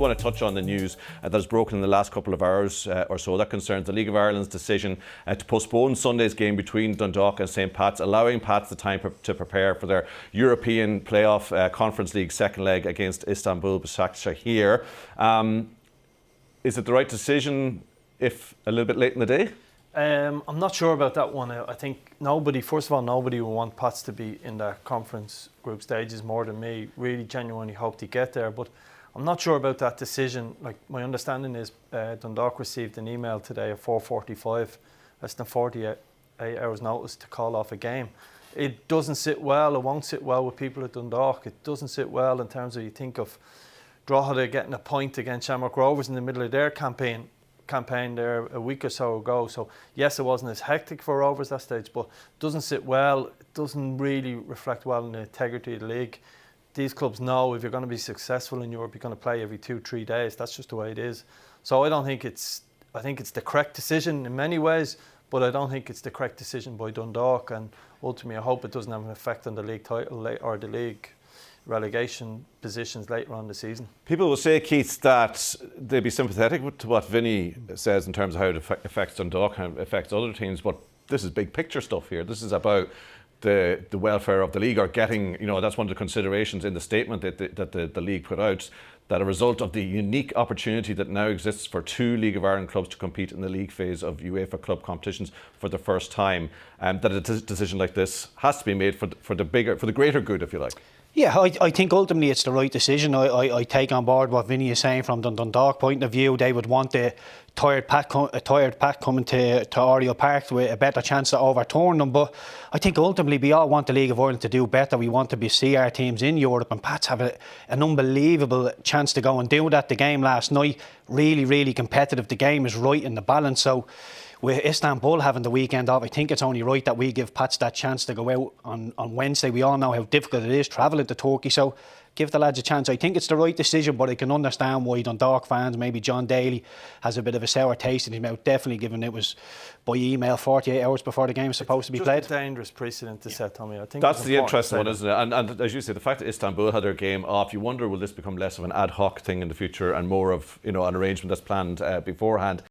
I want to touch on the news that has broken in the last couple of hours or so. That concerns the League of Ireland's decision to postpone Sunday's game between Dundalk and St Pat's, allowing Pats the time to prepare for their European playoff Conference League second leg against Istanbul Başakşehir. Is it the right decision if a little bit late in the day? I'm not sure about that one. I think nobody will want Pats to be in their conference group stages more than me. Really genuinely hope to get there, but I'm not sure about that decision. Like, my understanding is Dundalk received an email today at 4:45, less than 48 hours notice to call off a game. It doesn't sit well, it won't sit well with people at Dundalk. It doesn't sit well in terms of, you think of Drogheda getting a point against Shamrock Rovers in the middle of their campaign there a week or so ago. So yes, it wasn't as hectic for Rovers that stage, but it doesn't sit well. It doesn't really reflect well on the integrity of the league. These clubs know if you're going to be successful in Europe, you're going to play every 2-3 days. That's just the way it is. So I think it's the correct decision in many ways, but I don't think it's the correct decision by Dundalk. And ultimately, I hope it doesn't have an effect on the league title or the league relegation positions later on in the season. People will say, Keith, that they'd be sympathetic to what Vinny says in terms of how it affects Dundalk and affects other teams, but this is big picture stuff here. This is about the welfare of the league, or getting, that's one of the considerations in the statement that the league put out, that a result of the unique opportunity that now exists for 2 League of Ireland clubs to compete in the league phase of UEFA club competitions for the first time, that a decision like this has to be made for the greater good, if you like. Yeah, I think ultimately it's the right decision. I take on board what Vinny is saying from the Dundalk point of view. They would want a tired pack coming to Oriel Park with a better chance to overturn them. But I think ultimately we all want the League of Ireland to do better. We want to see our teams in Europe, and Pats have an unbelievable chance to go and do that. The game last night, really, really competitive. The game is right in the balance. So with Istanbul having the weekend off, I think it's only right that we give Pats that chance to go out on Wednesday. We all know how difficult it is travelling to Turkey, so give the lads a chance. I think it's the right decision, but I can understand why Dundalk fans, maybe John Daly, has a bit of a sour taste in his mouth, definitely given it was by email 48 hours before the game is supposed to be played. It's a dangerous precedent to set, Tommy. I think that's the interesting one, isn't it? And as you say, the fact that Istanbul had their game off, you wonder, will this become less of an ad hoc thing in the future and more of an arrangement that's planned beforehand?